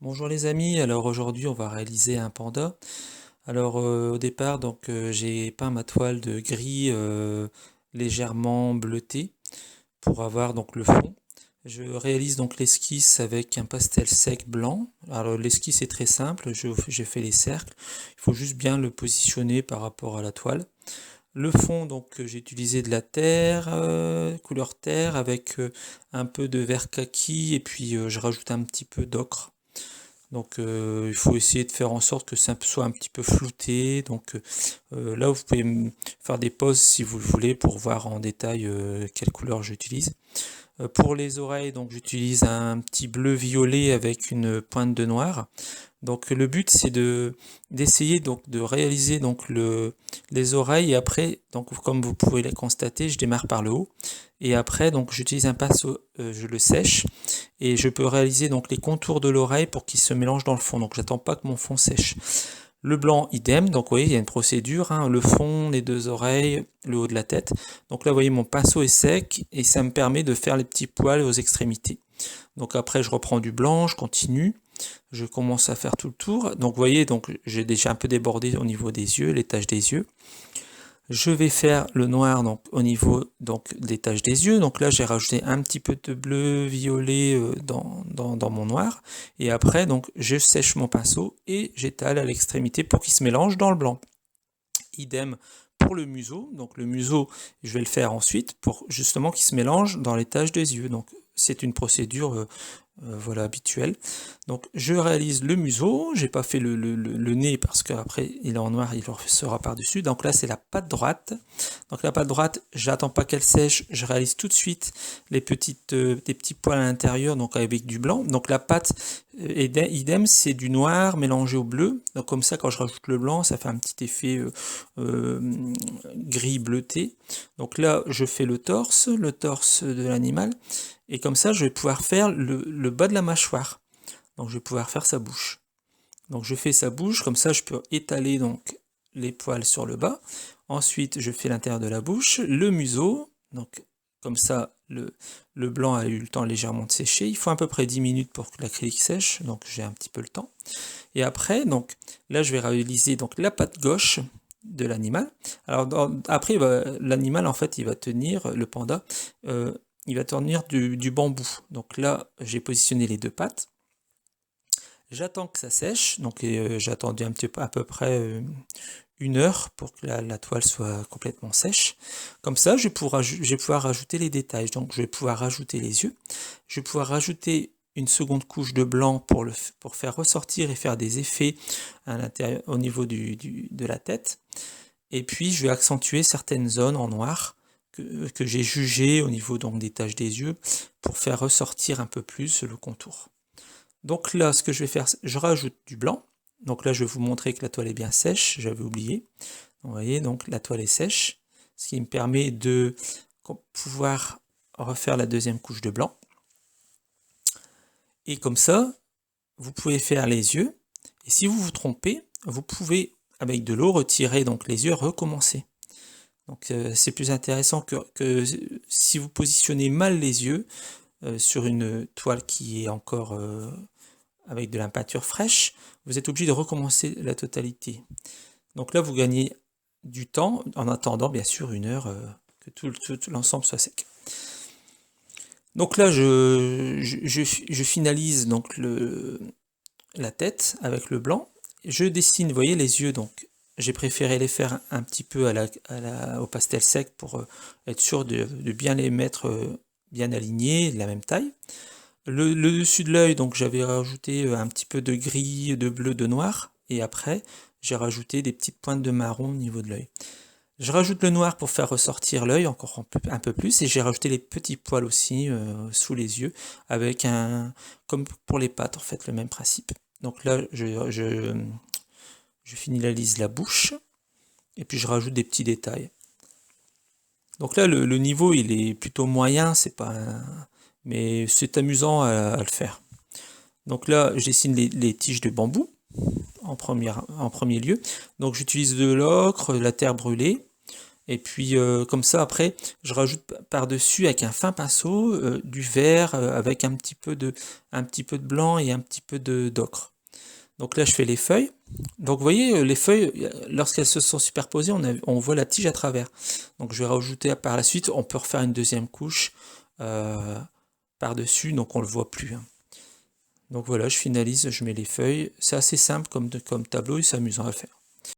Bonjour les amis, alors aujourd'hui on va réaliser un panda. Alors au départ j'ai peint ma toile de gris légèrement bleuté pour avoir donc le fond. Je réalise donc l'esquisse avec un pastel sec blanc. Alors l'esquisse est très simple, j'ai fait les cercles, il faut juste bien le positionner par rapport à la toile. Le fond, donc j'ai utilisé de la terre, couleur terre avec un peu de vert kaki et puis je rajoute un petit peu d'ocre. Donc il faut essayer de faire en sorte que ça soit un petit peu flouté. Donc là vous pouvez faire des pauses si vous le voulez pour voir en détail quelle couleur j'utilise. Pour les oreilles, donc j'utilise un petit bleu violet avec une pointe de noir. Donc le but c'est d'essayer donc de réaliser donc les oreilles et après donc comme vous pouvez le constater je démarre par le haut et après donc j'utilise un pinceau, je le sèche et je peux réaliser donc les contours de l'oreille pour qu'ils se mélangent dans le fond. Donc j'attends pas que mon fond sèche. Le blanc idem, donc vous voyez il y a une procédure, hein, le fond, les deux oreilles, le haut de la tête. Donc là vous voyez mon pinceau est sec et ça me permet de faire les petits poils aux extrémités. Donc après je reprends du blanc, je continue, je commence à faire tout le tour. Donc vous voyez, donc j'ai déjà un peu débordé au niveau des yeux, les taches des yeux. Je vais faire le noir donc au niveau donc des taches des yeux. Donc là j'ai rajouté un petit peu de bleu violet dans mon noir. Et après donc je sèche mon pinceau et j'étale à l'extrémité pour qu'il se mélange dans le blanc. Idem pour le museau. Donc le museau je vais le faire ensuite pour justement qu'il se mélange dans les taches des yeux. Donc c'est une procédure voilà, habituel. Donc je réalise le museau, j'ai pas fait le nez parce qu'après il est en noir, il sera par-dessus. Donc là c'est la patte droite. Donc la patte droite, j'attends pas qu'elle sèche, je réalise tout de suite des petits poils à l'intérieur, donc avec du blanc. Donc la patte, idem, c'est du noir mélangé au bleu. Donc comme ça quand je rajoute le blanc, ça fait un petit effet gris bleuté. Donc là je fais le torse de l'animal. Et comme ça, je vais pouvoir faire le bas de la mâchoire. Donc je vais pouvoir faire sa bouche. Donc je fais sa bouche, comme ça je peux étaler donc les poils sur le bas. Ensuite, je fais l'intérieur de la bouche, le museau. Donc comme ça, le blanc a eu le temps légèrement de sécher. Il faut à peu près 10 minutes pour que l'acrylique sèche, donc j'ai un petit peu le temps. Et après, donc là, je vais réaliser donc la patte gauche de l'animal. Alors après, l'animal en fait, il va tenir le panda. Il va tenir du bambou. Donc là, j'ai positionné les deux pattes. J'attends que ça sèche. Donc j'ai attendu un petit peu, à peu près 1 heure pour que la toile soit complètement sèche. Comme ça, je vais pouvoir rajouter les détails. Donc je vais pouvoir rajouter les yeux. Je vais pouvoir rajouter une seconde couche de blanc pour faire ressortir et faire des effets à l'intérieur, au niveau de la tête. Et puis je vais accentuer certaines zones en noir que j'ai jugé au niveau donc des taches des yeux pour faire ressortir un peu plus le contour. Donc là, ce que je vais faire, je rajoute du blanc. Donc là, je vais vous montrer que la toile est bien sèche, j'avais oublié. Vous voyez, donc la toile est sèche, ce qui me permet de pouvoir refaire la deuxième couche de blanc. Et comme ça, vous pouvez faire les yeux. Et si vous vous trompez, vous pouvez, avec de l'eau, retirer donc les yeux et recommencer. Donc c'est plus intéressant que si vous positionnez mal les yeux sur une toile qui est encore avec de la peinture fraîche, vous êtes obligé de recommencer la totalité. Donc là vous gagnez du temps en attendant bien sûr 1 heure que tout l'ensemble soit sec. Donc là je finalise donc la tête avec le blanc. Je dessine, vous voyez les yeux, donc j'ai préféré les faire un petit peu au pastel sec pour être sûr de bien les mettre bien alignés, de la même taille. Le dessus de l'œil, donc j'avais rajouté un petit peu de gris, de bleu, de noir, et après j'ai rajouté des petites pointes de marron au niveau de l'œil. Je rajoute le noir pour faire ressortir l'œil encore un peu plus, et j'ai rajouté les petits poils aussi sous les yeux, avec comme pour les pattes en fait, le même principe. Donc là je finalise la bouche, et puis je rajoute des petits détails. Donc là le niveau il est plutôt moyen, c'est pas mais c'est amusant à le faire. Donc là je dessine les tiges de bambou en premier lieu. Donc j'utilise de l'ocre, la terre brûlée, Et puis comme ça après, je rajoute par-dessus avec un fin pinceau du vert avec un petit peu de blanc et un petit peu d'ocre. Donc là je fais les feuilles. Donc vous voyez les feuilles, lorsqu'elles se sont superposées, on voit la tige à travers. Donc je vais rajouter par la suite, on peut refaire une deuxième couche par-dessus, donc on le voit plus, hein. Donc voilà, je finalise, je mets les feuilles. C'est assez simple comme tableau et c'est amusant à faire.